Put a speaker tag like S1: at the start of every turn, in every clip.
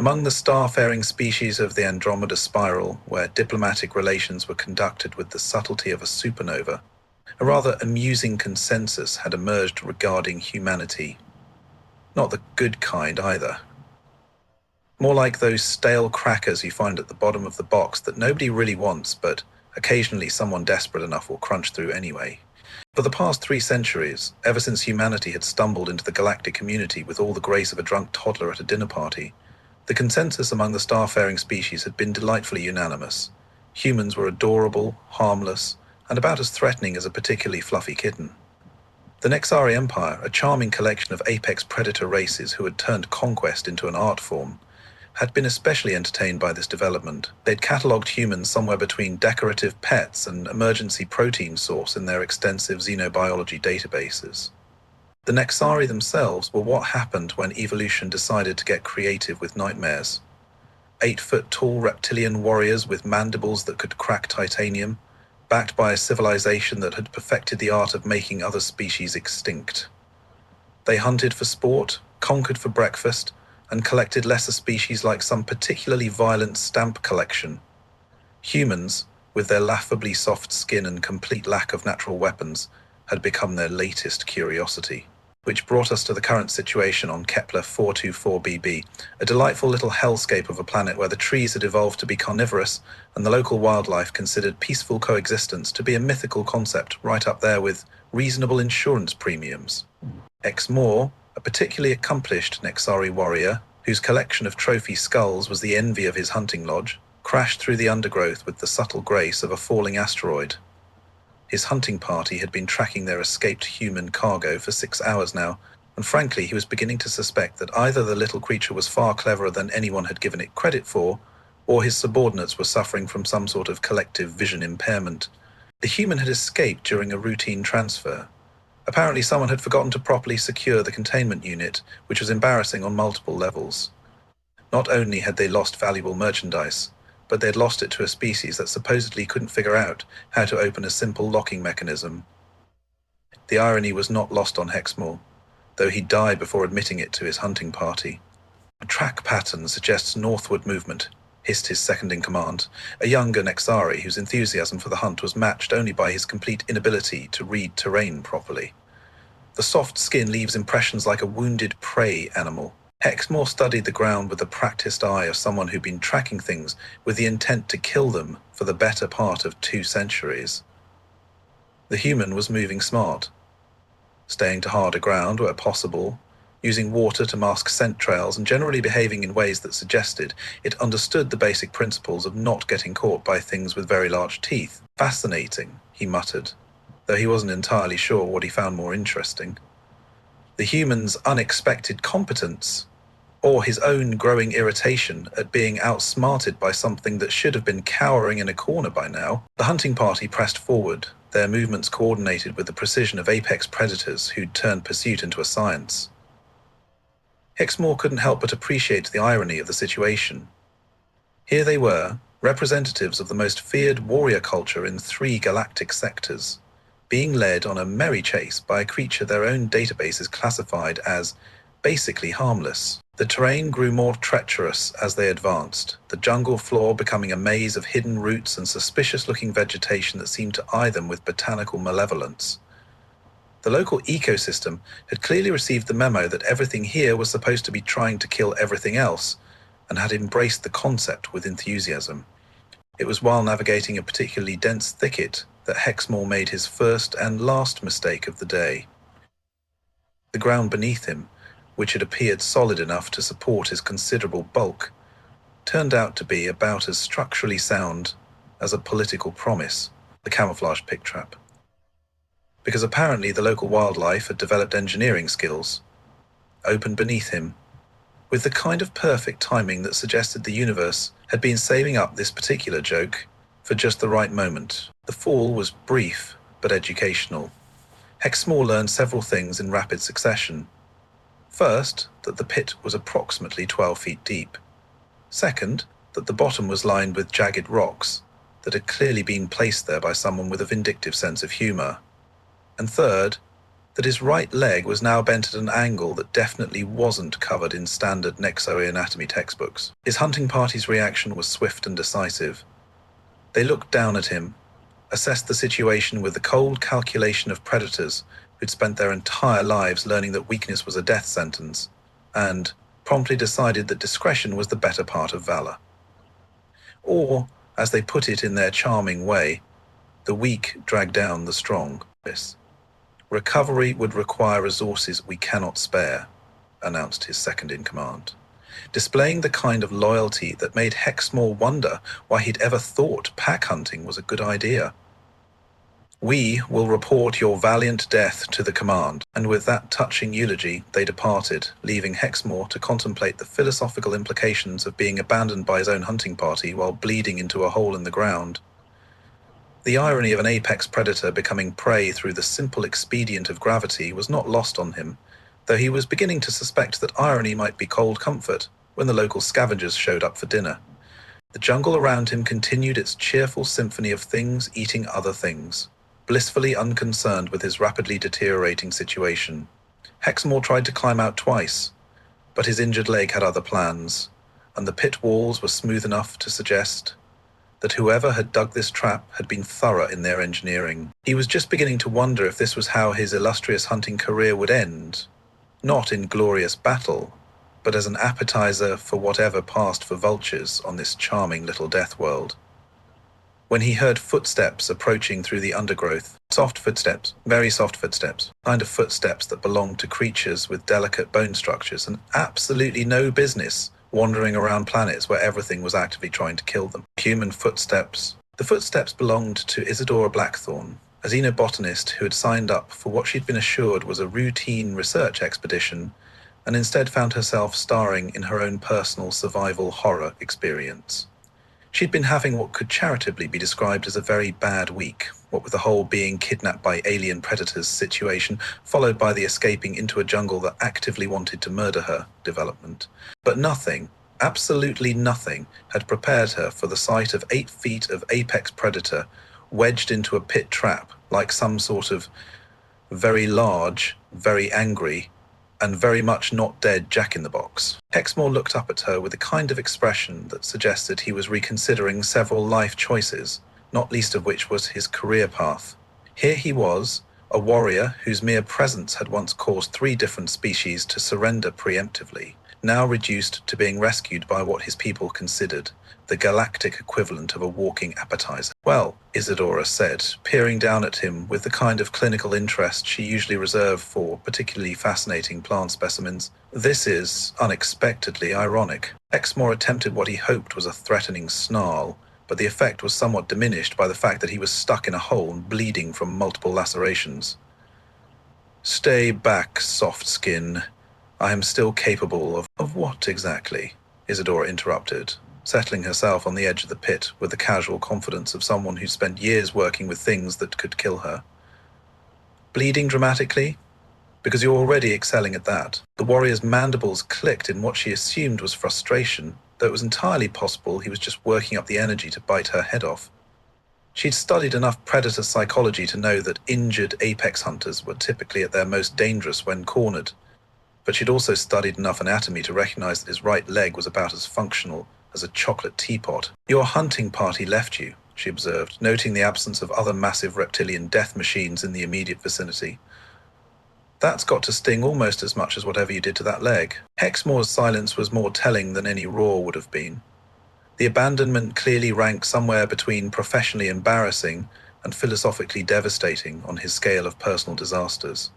S1: Among the star-faring species of the Andromeda Spiral, where diplomatic relations were conducted with the subtlety of a supernova, a rather amusing consensus had emerged regarding humanity. Not the good kind either. More like those stale crackers you find at the bottom of the box that nobody really wants, but occasionally someone desperate enough will crunch through anyway. For the past 3 centuries, ever since humanity had stumbled into the galactic community with all the grace of a drunk toddler at a dinner party, the consensus among the starfaring species had been delightfully unanimous. Humans were adorable, harmless, and about as threatening as a particularly fluffy kitten. The Nexari Empire, a charming collection of apex predator races who had turned conquest into an art form, had been especially entertained by this development. They'd catalogued humans somewhere between decorative pets and emergency protein source in their extensive xenobiology databases. The Nexari themselves were what happened when evolution decided to get creative with nightmares. 8-foot-tall reptilian warriors with mandibles that could crack titanium, backed by a civilization that had perfected the art of making other species extinct. They hunted for sport, conquered for breakfast, and collected lesser species like some particularly violent stamp collection. Humans, with their laughably soft skin and complete lack of natural weapons, had become their latest curiosity. Which brought us to the current situation on Kepler 424b, a delightful little hellscape of a planet where the trees had evolved to be carnivorous and the local wildlife considered peaceful coexistence to be a mythical concept right up there with reasonable insurance premiums. Exmoor, a particularly accomplished Nexari warrior, whose collection of trophy skulls was the envy of his hunting lodge, crashed through the undergrowth with the subtle grace of a falling asteroid. His hunting party had been tracking their escaped human cargo for 6 hours now, and frankly he was beginning to suspect that either the little creature was far cleverer than anyone had given it credit for, or his subordinates were suffering from some sort of collective vision impairment. The human had escaped during a routine transfer. Apparently someone had forgotten to properly secure the containment unit, which was embarrassing on multiple levels. Not only had they lost valuable merchandise, but they'd lost it to a species that supposedly couldn't figure out how to open a simple locking mechanism. The irony was not lost on Hexmoor, though he died before admitting it to his hunting party. A track pattern suggests northward movement, hissed his second-in-command, a younger Nexari whose enthusiasm for the hunt was matched only by his complete inability to read terrain properly. The soft skin leaves impressions like a wounded prey animal. Hexmoor studied the ground with the practiced eye of someone who'd been tracking things with the intent to kill them for the better part of 2 centuries. The human was moving smart, staying to harder ground where possible, using water to mask scent trails and generally behaving in ways that suggested it understood the basic principles of not getting caught by things with very large teeth. Fascinating, he muttered, though he wasn't entirely sure what he found more interesting. The human's unexpected competence, or his own growing irritation at being outsmarted by something that should have been cowering in a corner by now. The hunting party pressed forward, their movements coordinated with the precision of apex predators who'd turned pursuit into a science. Hexmoor couldn't help but appreciate the irony of the situation. Here they were, representatives of the most feared warrior culture in 3 galactic sectors, being led on a merry chase by a creature their own databases classified as basically harmless. The terrain grew more treacherous as they advanced, the jungle floor becoming a maze of hidden roots and suspicious-looking vegetation that seemed to eye them with botanical malevolence. The local ecosystem had clearly received the memo that everything here was supposed to be trying to kill everything else, and had embraced the concept with enthusiasm. It was while navigating a particularly dense thicket that Hexmoor made his first and last mistake of the day. The ground beneath him, which had appeared solid enough to support his considerable bulk, turned out to be about as structurally sound as a political promise, the camouflage pick trap. Because apparently the local wildlife had developed engineering skills. Open beneath him, with the kind of perfect timing that suggested the universe had been saving up this particular joke for just the right moment. The fall was brief but educational. Hexmoor learned several things in rapid succession. First, that the pit was approximately 12 feet deep. Second, that the bottom was lined with jagged rocks that had clearly been placed there by someone with a vindictive sense of humor. And third, that his right leg was now bent at an angle that definitely wasn't covered in standard Nexo anatomy textbooks. His hunting party's reaction was swift and decisive. They looked down at him, assessed the situation with the cold calculation of predators who'd spent their entire lives learning that weakness was a death sentence, and promptly decided that discretion was the better part of valor. Or, as they put it in their charming way, the weak drag down the strong. Recovery would require resources we cannot spare, announced his second-in-command, displaying the kind of loyalty that made Hexmore wonder why he'd ever thought pack hunting was a good idea. We will report your valiant death to the command, and with that touching eulogy they departed, leaving Hexmore to contemplate the philosophical implications of being abandoned by his own hunting party while bleeding into a hole in the ground. The irony of an apex predator becoming prey through the simple expedient of gravity was not lost on him, though he was beginning to suspect that irony might be cold comfort when the local scavengers showed up for dinner. The jungle around him continued its cheerful symphony of things eating other things, blissfully unconcerned with his rapidly deteriorating situation. Hexmore tried to climb out twice, but his injured leg had other plans, and the pit walls were smooth enough to suggest that whoever had dug this trap had been thorough in their engineering. He was just beginning to wonder if this was how his illustrious hunting career would end, not in glorious battle, but as an appetizer for whatever passed for vultures on this charming little death world. When he heard footsteps approaching through the undergrowth, soft footsteps, very soft footsteps, kind of footsteps that belonged to creatures with delicate bone structures and absolutely no business wandering around planets where everything was actively trying to kill them. Human footsteps. The footsteps belonged to Isadora Blackthorne, a xenobotanist who had signed up for what she'd been assured was a routine research expedition and instead found herself starring in her own personal survival horror experience. She'd been having what could charitably be described as a very bad week, what with the whole being kidnapped by alien predators situation, followed by the escaping into a jungle that actively wanted to murder her development. But nothing, absolutely nothing, had prepared her for the sight of 8 feet of apex predator wedged into a pit trap like some sort of very large, very angry, and very much not dead Jack-in-the-Box. Hexmore looked up at her with a kind of expression that suggested he was reconsidering several life choices, not least of which was his career path. Here he was, a warrior whose mere presence had once caused 3 different species to surrender preemptively, now reduced to being rescued by what his people considered the galactic equivalent of a walking appetizer. Well, Isadora said, peering down at him with the kind of clinical interest she usually reserved for particularly fascinating plant specimens, this is unexpectedly ironic. Hexmore attempted what he hoped was a threatening snarl, but the effect was somewhat diminished by the fact that he was stuck in a hole and bleeding from multiple lacerations. Stay back, soft skin. I am still capable of what exactly? Isadora interrupted, settling herself on the edge of the pit with the casual confidence of someone who spent years working with things that could kill her. Bleeding dramatically? Because you're already excelling at that. The warrior's mandibles clicked in what she assumed was frustration, though it was entirely possible he was just working up the energy to bite her head off. She'd studied enough predator psychology to know that injured apex hunters were typically at their most dangerous when cornered, but she'd also studied enough anatomy to recognize that his right leg was about as functional as a chocolate teapot. Your hunting party left you, she observed, noting the absence of other massive reptilian death machines in the immediate vicinity. That's got to sting almost as much as whatever you did to that leg. Hexmore's silence was more telling than any roar would have been. The abandonment clearly ranked somewhere between professionally embarrassing and philosophically devastating on his scale of personal disasters.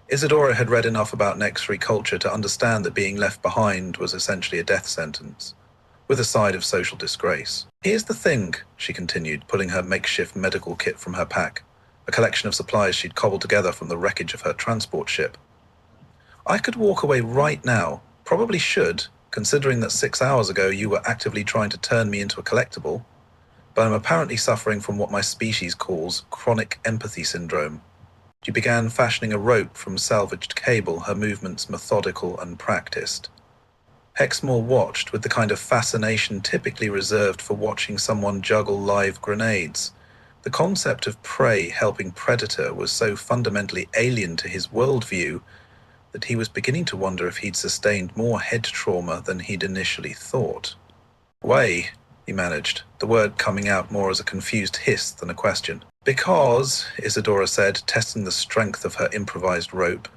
S1: Isadora had read enough about Nextry culture to understand that being left behind was essentially a death sentence, with a side of social disgrace. Here's the thing, she continued, pulling her makeshift medical kit from her pack, a collection of supplies she'd cobbled together from the wreckage of her transport ship. I could walk away right now, probably should, considering that 6 hours ago you were actively trying to turn me into a collectible, but I'm apparently suffering from what my species calls chronic empathy syndrome. She began fashioning a rope from salvaged cable, her movements methodical and practiced. Hexmore watched with the kind of fascination typically reserved for watching someone juggle live grenades, The concept of prey helping predator was so fundamentally alien to his worldview that he was beginning to wonder if he'd sustained more head trauma than he'd initially thought. "Way," he managed, the word coming out more as a confused hiss than a question. "Because," Isadora said, testing the strength of her improvised rope,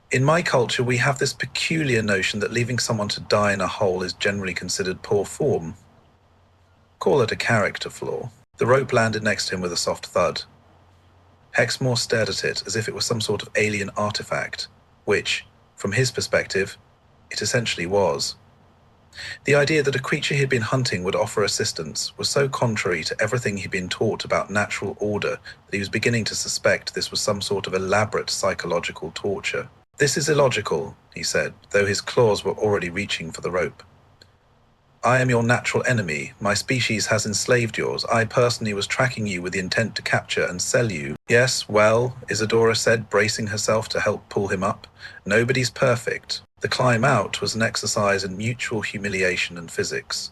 S1: "in my culture we have this peculiar notion that leaving someone to die in a hole is generally considered poor form. Call it a character flaw." The rope landed next to him with a soft thud. Hexmore stared at it as if it was some sort of alien artifact, which, from his perspective, it essentially was. The idea that a creature he'd been hunting would offer assistance was so contrary to everything he'd been taught about natural order that he was beginning to suspect this was some sort of elaborate psychological torture. "This is illogical," he said, though his claws were already reaching for the rope. "I am your natural enemy. My species has enslaved yours. I personally was tracking you with the intent to capture and sell you." "Yes, well," Isadora said, bracing herself to help pull him up, "nobody's perfect." The climb out was an exercise in mutual humiliation and physics.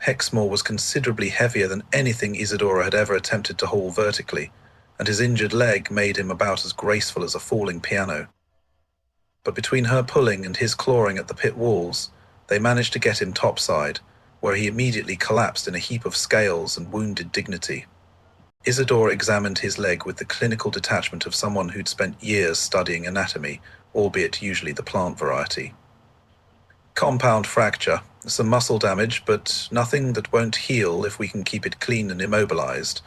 S1: Hexmore was considerably heavier than anything Isadora had ever attempted to haul vertically, and his injured leg made him about as graceful as a falling piano. But between her pulling and his clawing at the pit walls, they managed to get him topside, where he immediately collapsed in a heap of scales and wounded dignity. Isadora examined his leg with the clinical detachment of someone who'd spent years studying anatomy, albeit usually the plant variety. "Compound fracture, some muscle damage, but nothing that won't heal if we can keep it clean and immobilized.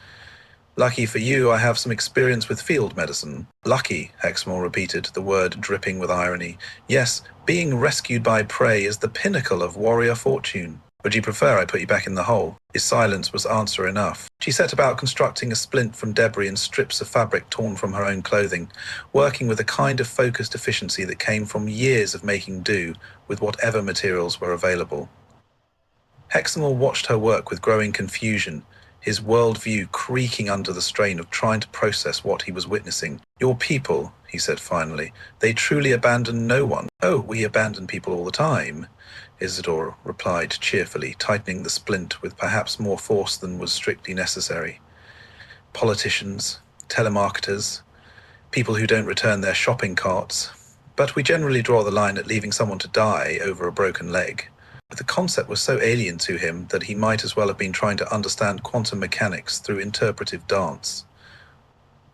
S1: Lucky for you, I have some experience with field medicine." "Lucky," Hexmore repeated, the word dripping with irony. "Yes, being rescued by prey is the pinnacle of warrior fortune. Would you prefer I put you back in the hole?" His silence was answer enough. She set about constructing a splint from debris and strips of fabric torn from her own clothing, working with a kind of focused efficiency that came from years of making do with whatever materials were available. Hexamore watched her work with growing confusion, his worldview creaking under the strain of trying to process what he was witnessing. "Your people," he said finally, "they truly abandon no one." "Oh, we abandon people all the time," Isidore replied cheerfully, tightening the splint with perhaps more force than was strictly necessary. "Politicians, telemarketers, people who don't return their shopping carts. But we generally draw the line at leaving someone to die over a broken leg." But the concept was so alien to him that he might as well have been trying to understand quantum mechanics through interpretive dance.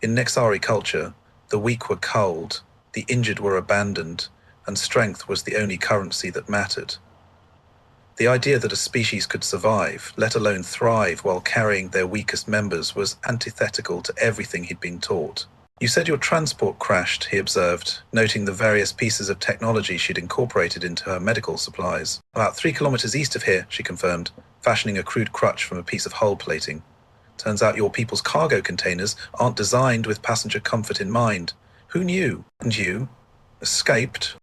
S1: In Nexari culture, the weak were culled, the injured were abandoned, and strength was the only currency that mattered. The idea that a species could survive, let alone thrive, while carrying their weakest members was antithetical to everything he'd been taught. "You said your transport crashed," he observed, noting the various pieces of technology she'd incorporated into her medical supplies. "About 3 kilometers east of here," she confirmed, fashioning a crude crutch from a piece of hull plating. "Turns out your people's cargo containers aren't designed with passenger comfort in mind. Who knew? And you? Escaped.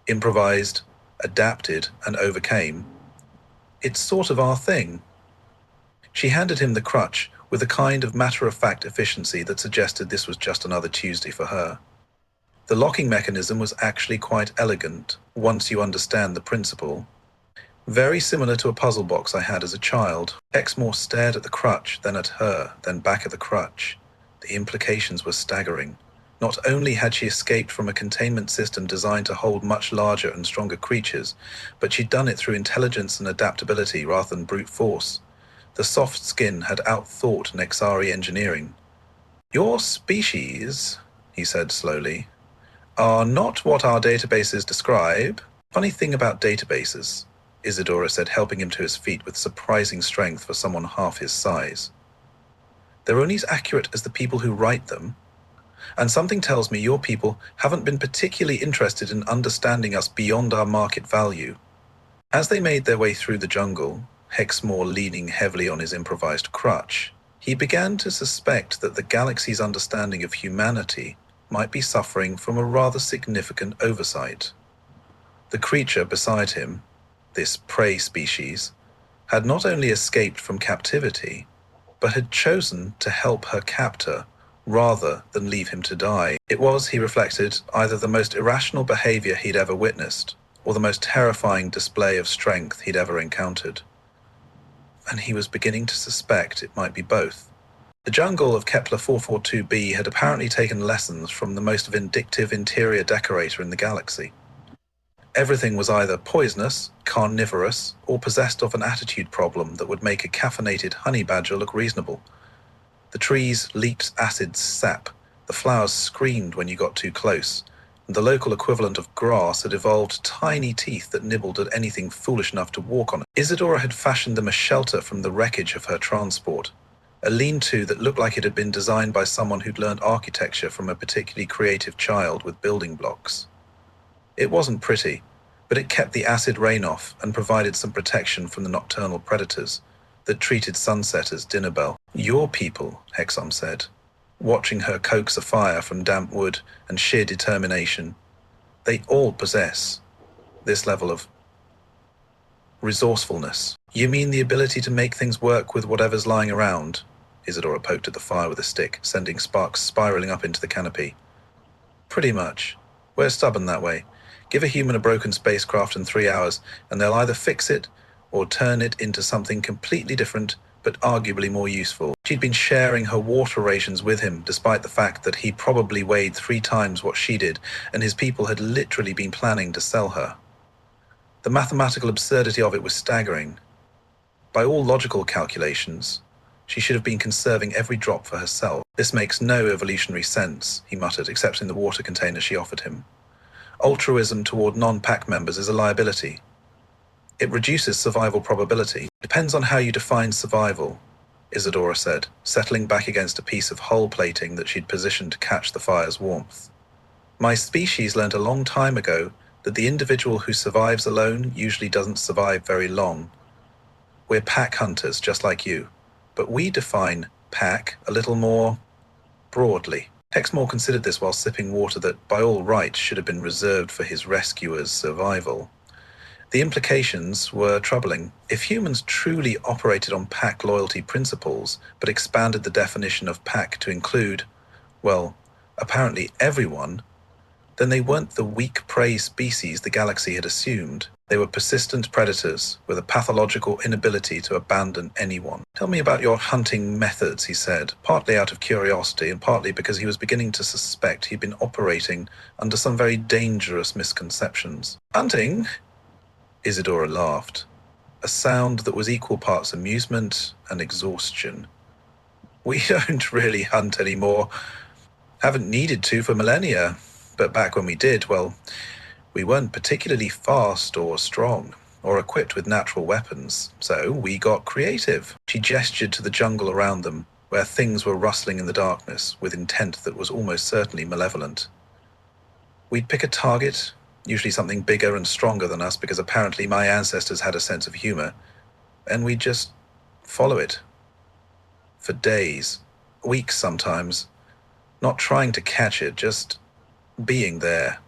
S1: Improvised, adapted, and overcame. It's sort of our thing." She handed him the crutch with a kind of matter-of-fact efficiency that suggested this was just another Tuesday for her. The locking mechanism was actually quite elegant, once you understand the principle. "Very similar to a puzzle box I had as a child." Hexmore stared at the crutch, then at her, then back at the crutch. The implications were staggering. Not only had she escaped from a containment system designed to hold much larger and stronger creatures, but she'd done it through intelligence and adaptability rather than brute force. The soft skin had outthought Nexari engineering. "Your species," he said slowly, "are not what our databases describe." "Funny thing about databases," Isadora said, helping him to his feet with surprising strength for someone half his size. "They're only as accurate as the people who write them. And something tells me your people haven't been particularly interested in understanding us beyond our market value." As they made their way through the jungle, Hexmore leaning heavily on his improvised crutch, he began to suspect that the galaxy's understanding of humanity might be suffering from a rather significant oversight. The creature beside him, this prey species, had not only escaped from captivity, but had chosen to help her captor rather than leave him to die. It was, he reflected, either the most irrational behavior he'd ever witnessed, or the most terrifying display of strength he'd ever encountered. And he was beginning to suspect it might be both. The jungle of Kepler 442b had apparently taken lessons from the most vindictive interior decorator in the galaxy. Everything was either poisonous, carnivorous, or possessed of an attitude problem that would make a caffeinated honey badger look reasonable. The trees leaked acid sap, the flowers screamed when you got too close, and the local equivalent of grass had evolved tiny teeth that nibbled at anything foolish enough to walk on it. Isadora had fashioned them a shelter from the wreckage of her transport, a lean-to that looked like it had been designed by someone who'd learned architecture from a particularly creative child with building blocks. It wasn't pretty, but it kept the acid rain off and provided some protection from the nocturnal predators that treated sunset as dinner bell. "Your people," Hexam said, watching her coax a fire from damp wood and sheer determination. "They all possess this level of resourcefulness." "You mean the ability to make things work with whatever's lying around?" Isadora poked at the fire with a stick, sending sparks spiraling up into the canopy. "Pretty much. We're stubborn that way. Give a human a broken spacecraft in 3 hours, and they'll either fix it or turn it into something completely different, but arguably more useful." She'd been sharing her water rations with him, despite the fact that he probably weighed 3 times what she did, and his people had literally been planning to sell her. The mathematical absurdity of it was staggering. By all logical calculations, she should have been conserving every drop for herself. "This makes no evolutionary sense," he muttered, accepting the water container she offered him. "Altruism toward non-pack members is a liability. It reduces survival probability." "Depends on how you define survival," Isadora said, settling back against a piece of hull plating that she'd positioned to catch the fire's warmth. "My species learned a long time ago that the individual who survives alone usually doesn't survive very long. We're pack hunters, just like you, but we define pack a little more broadly." Hexmore considered this while sipping water that, by all rights, should have been reserved for his rescuer's survival. The implications were troubling. If humans truly operated on pack loyalty principles, but expanded the definition of pack to include, well, apparently everyone, then they weren't the weak prey species the galaxy had assumed. They were persistent predators with a pathological inability to abandon anyone. "Tell me about your hunting methods," he said, partly out of curiosity and partly because he was beginning to suspect he'd been operating under some very dangerous misconceptions. "Hunting?" Isadora laughed, a sound that was equal parts amusement and exhaustion. "We don't really hunt anymore. Haven't needed to for millennia. But back when we did, well, we weren't particularly fast or strong, or equipped with natural weapons, so we got creative." She gestured to the jungle around them, where things were rustling in the darkness with intent that was almost certainly malevolent. "We'd pick a target, usually something bigger and stronger than us because apparently my ancestors had a sense of humor, and we'd just follow it. For days, weeks sometimes, not trying to catch it, just being there,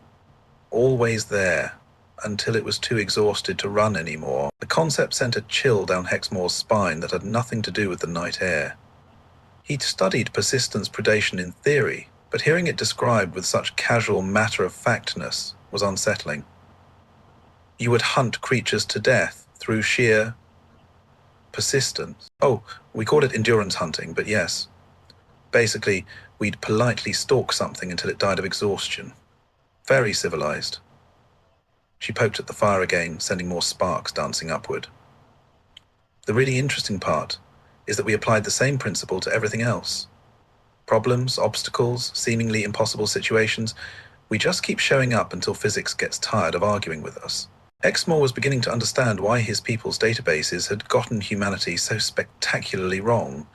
S1: always there, until it was too exhausted to run anymore." The concept sent a chill down Hexmore's spine that had nothing to do with the night air. He'd studied persistence predation in theory, but hearing it described with such casual matter-of-factness was unsettling. "You would hunt creatures to death through sheer persistence." "Oh, we called it endurance hunting, but yes. Basically, we'd politely stalk something until it died of exhaustion. Very civilized." She poked at the fire again, sending more sparks dancing upward. "The really interesting part is that we applied the same principle to everything else. Problems, obstacles, seemingly impossible situations, we just keep showing up until physics gets tired of arguing with us." Exmoor was beginning to understand why his people's databases had gotten humanity so spectacularly wrong.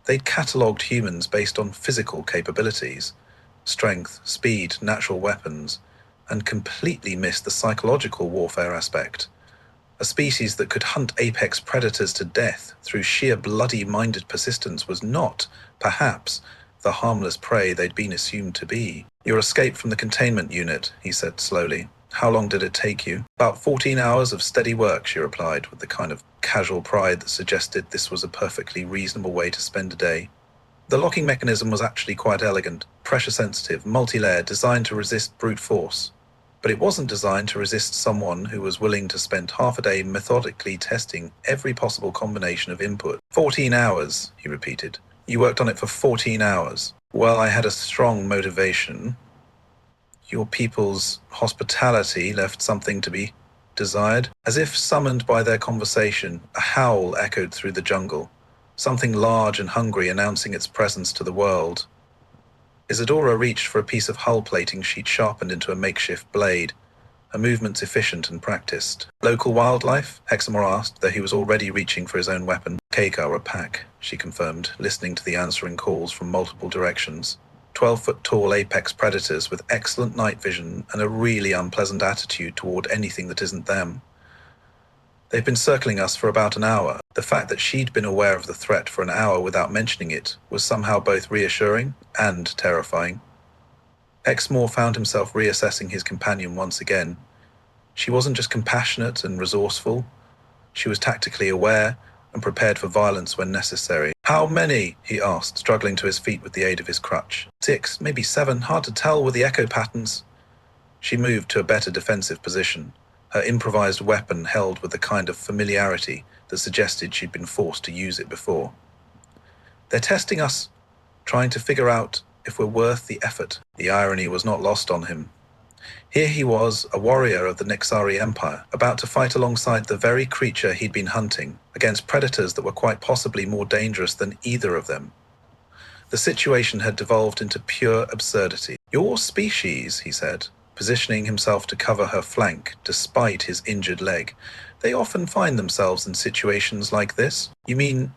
S1: They'd catalogued humans based on physical capabilities, strength, speed, natural weapons, and completely missed the psychological warfare aspect. A species that could hunt apex predators to death through sheer bloody-minded persistence was not, perhaps, the harmless prey they'd been assumed to be. "Your escape from the containment unit," he said slowly. "How long did it take you?" "About 14 hours of steady work," she replied, with the kind of casual pride that suggested this was a perfectly reasonable way to spend a day. The locking mechanism was actually quite elegant, pressure-sensitive, multi-layered, designed to resist brute force. But it wasn't designed to resist someone who was willing to spend half a day methodically testing every possible combination of input. 14 hours, he repeated. You worked on it for 14 hours. Well, I had a strong motivation. Your people's hospitality left something to be desired. As if summoned by their conversation, a howl echoed through the jungle, something large and hungry announcing its presence to the world. Isadora reached for a piece of hull plating she'd sharpened into a makeshift blade, her movements efficient and practiced. Local wildlife? Hexamore asked, though he was already reaching for his own weapon. Keika, a pack, she confirmed, listening to the answering calls from multiple directions. 12-foot-tall apex predators with excellent night vision and a really unpleasant attitude toward anything that isn't them. They've been circling us for about an hour. The fact that she'd been aware of the threat for an hour without mentioning it was somehow both reassuring and terrifying. Hexamore found himself reassessing his companion once again. She wasn't just compassionate and resourceful. She was tactically aware and prepared for violence when necessary. How many? He asked, struggling to his feet with the aid of his crutch. 6, maybe 7, hard to tell with the echo patterns. She moved to a better defensive position, her improvised weapon held with the kind of familiarity that suggested she'd been forced to use it before. They're testing us, trying to figure out if we're worth the effort. The irony was not lost on him. Here he was, a warrior of the Nixari Empire, about to fight alongside the very creature he'd been hunting, against predators that were quite possibly more dangerous than either of them. The situation had devolved into pure absurdity. Your species, he said, positioning himself to cover her flank despite his injured leg. They often find themselves in situations like this. You mean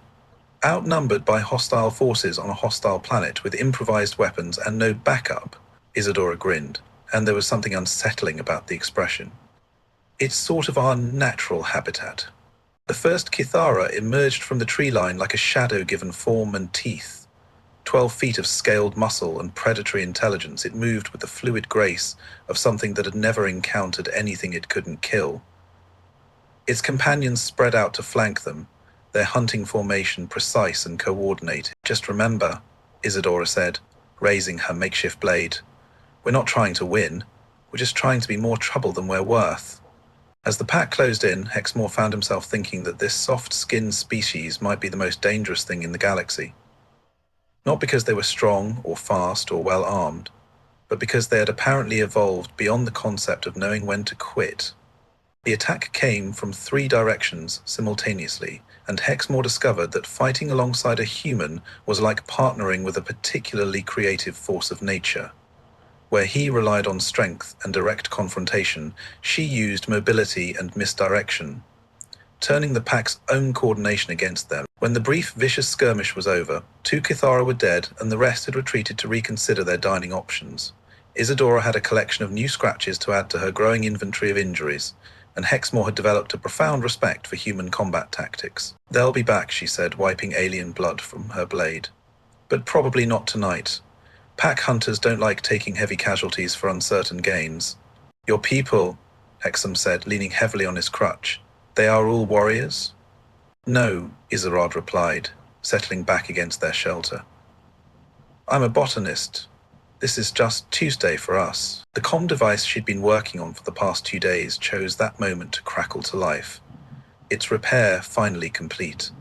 S1: outnumbered by hostile forces on a hostile planet with improvised weapons and no backup? Isadora grinned, and there was something unsettling about the expression. It's sort of our natural habitat. The first Kithara emerged from the tree line like a shadow given form and teeth. 12 feet of scaled muscle and predatory intelligence, it moved with the fluid grace of something that had never encountered anything it couldn't kill. Its companions spread out to flank them, their hunting formation precise and coordinated. Just remember, Isadora said, raising her makeshift blade, we're not trying to win, we're just trying to be more trouble than we're worth. As the pack closed in, Hexamore found himself thinking that this soft-skinned species might be the most dangerous thing in the galaxy. Not because they were strong or fast or well-armed, but because they had apparently evolved beyond the concept of knowing when to quit. The attack came from 3 directions simultaneously, and Hexamore discovered that fighting alongside a human was like partnering with a particularly creative force of nature. Where he relied on strength and direct confrontation, she used mobility and misdirection, turning the pack's own coordination against them. When the brief, vicious skirmish was over, 2 Kithara were dead and the rest had retreated to reconsider their dining options. Isadora had a collection of new scratches to add to her growing inventory of injuries, and Hexamore had developed a profound respect for human combat tactics. They'll be back, she said, wiping alien blood from her blade. But probably not tonight. Pack hunters don't like taking heavy casualties for uncertain gains. Your people, Hexam said, leaning heavily on his crutch, they are all warriors? No, Iserad replied, settling back against their shelter. I'm a botanist. This is just Tuesday for us. The comm device she'd been working on for the past 2 days chose that moment to crackle to life, its repair finally complete.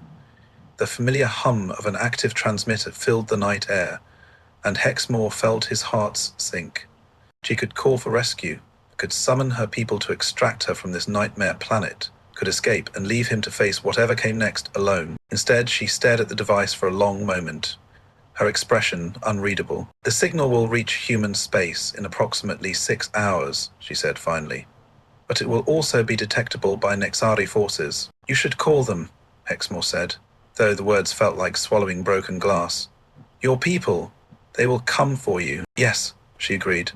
S1: The familiar hum of an active transmitter filled the night air, and Hexamore felt his heart sink. She could call for rescue, could summon her people to extract her from this nightmare planet, could escape and leave him to face whatever came next alone. Instead, she stared at the device for a long moment, her expression unreadable. The signal will reach human space in approximately 6 hours, she said finally. But it will also be detectable by Nexari forces. You should call them, Hexamore said, though the words felt like swallowing broken glass. Your people, they will come for you. Yes, she agreed.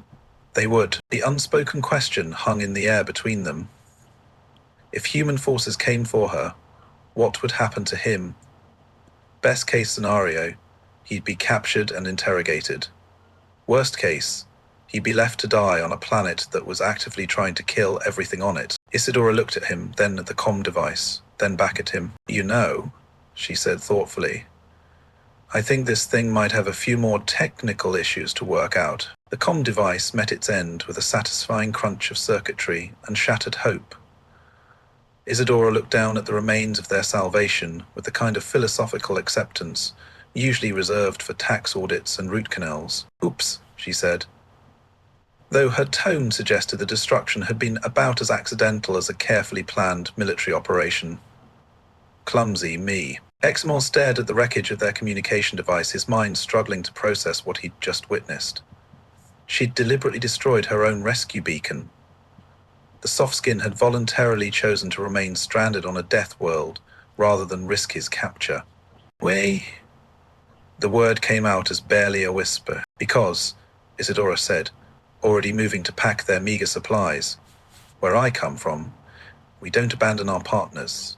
S1: They would. The unspoken question hung in the air between them. If human forces came for her, what would happen to him? Best case scenario, he'd be captured and interrogated. Worst case, he'd be left to die on a planet that was actively trying to kill everything on it. Isadora looked at him, then at the comm device, then back at him. You know, she said thoughtfully, I think this thing might have a few more technical issues to work out. The comm device met its end with a satisfying crunch of circuitry and shattered hope. Isadora looked down at the remains of their salvation with the kind of philosophical acceptance usually reserved for tax audits and root canals. "Oops," she said, though her tone suggested the destruction had been about as accidental as a carefully planned military operation. Clumsy me. Exmoor stared at the wreckage of their communication device, his mind struggling to process what he'd just witnessed. She'd deliberately destroyed her own rescue beacon. The soft-skin had voluntarily chosen to remain stranded on a death world rather than risk his capture. The word came out as barely a whisper, because, Isadora said, already moving to pack their meager supplies. "Where I come from, we don't abandon our partners,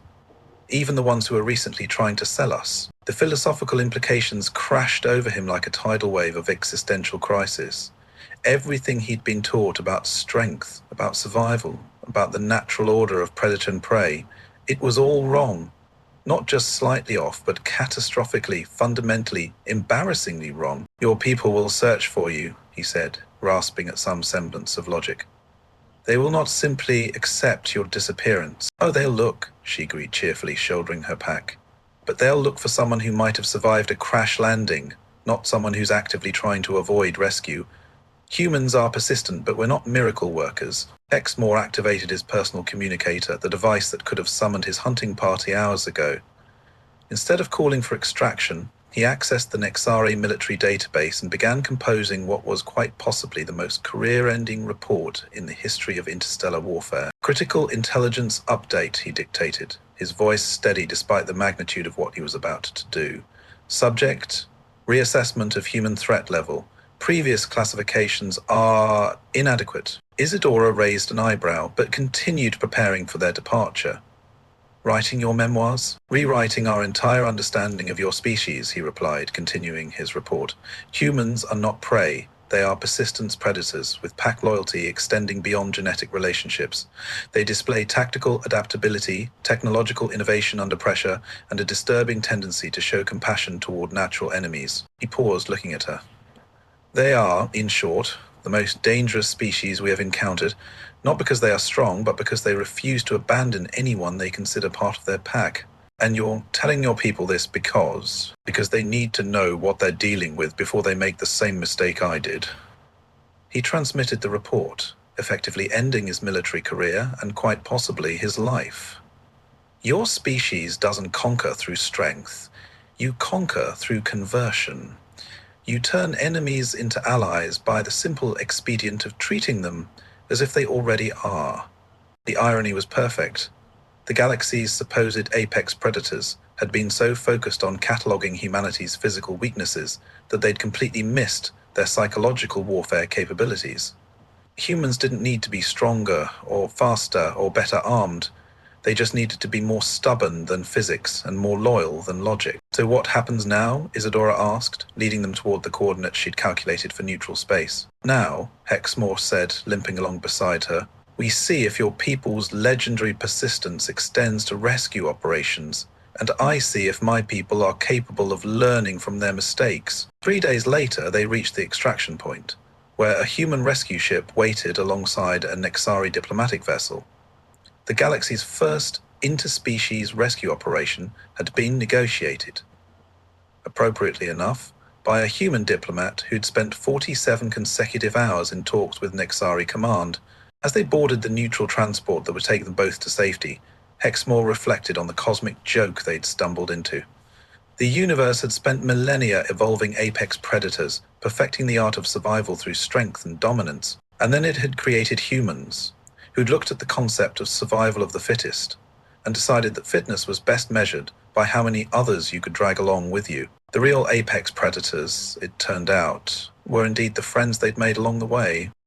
S1: even the ones who are recently trying to sell us." The philosophical implications crashed over him like a tidal wave of existential crisis. Everything he'd been taught about strength, about survival, about the natural order of predator and prey, it was all wrong. Not just slightly off, but catastrophically, fundamentally, embarrassingly wrong. "Your people will search for you," he said, grasping at some semblance of logic. "They will not simply accept your disappearance." "Oh, they'll look," she agreed cheerfully, shouldering her pack. "But they'll look for someone who might have survived a crash landing, not someone who's actively trying to avoid rescue. Humans are persistent, but we're not miracle workers." Exmoor activated his personal communicator, the device that could have summoned his hunting party hours ago. Instead of calling for extraction, he accessed the Nexari military database and began composing what was quite possibly the most career-ending report in the history of interstellar warfare. "Critical intelligence update," he dictated, his voice steady despite the magnitude of what he was about to do. "Subject, reassessment of human threat level. Previous classifications are inadequate." Isadora raised an eyebrow, but continued preparing for their departure. "Writing your memoirs?" "Rewriting our entire understanding of your species," he replied, continuing his report. "Humans are not prey. They are persistence predators, with pack loyalty extending beyond genetic relationships. They display tactical adaptability, technological innovation under pressure, and a disturbing tendency to show compassion toward natural enemies." He paused, looking at her. "They are, in short, the most dangerous species we have encountered, not because they are strong, but because they refuse to abandon anyone they consider part of their pack. And you're telling your people this because they need to know what they're dealing with before they make the same mistake I did." He transmitted the report, effectively ending his military career and quite possibly his life. "Your species doesn't conquer through strength. You conquer through conversion. You turn enemies into allies by the simple expedient of treating them as if they already are." The irony was perfect. The galaxy's supposed apex predators had been so focused on cataloging humanity's physical weaknesses that they'd completely missed their psychological warfare capabilities. Humans didn't need to be stronger or faster or better armed. They just needed to be more stubborn than physics and more loyal than logic. "So what happens now?" Isadora asked, leading them toward the coordinates she'd calculated for neutral space. "Now," Exmoor said, limping along beside her, "we see if your people's legendary persistence extends to rescue operations, and I see if my people are capable of learning from their mistakes." 3 days later, they reached the extraction point, where a human rescue ship waited alongside a Nexari diplomatic vessel. The galaxy's first interspecies rescue operation had been negotiated, appropriately enough, by a human diplomat who'd spent 47 consecutive hours in talks with Nexari Command. As they boarded the neutral transport that would take them both to safety, Hexmore reflected on the cosmic joke they'd stumbled into. The universe had spent millennia evolving apex predators, perfecting the art of survival through strength and dominance, and then it had created humans, who'd looked at the concept of survival of the fittest and decided that fitness was best measured by how many others you could drag along with you. The real apex predators, it turned out, were indeed the friends they'd made along the way.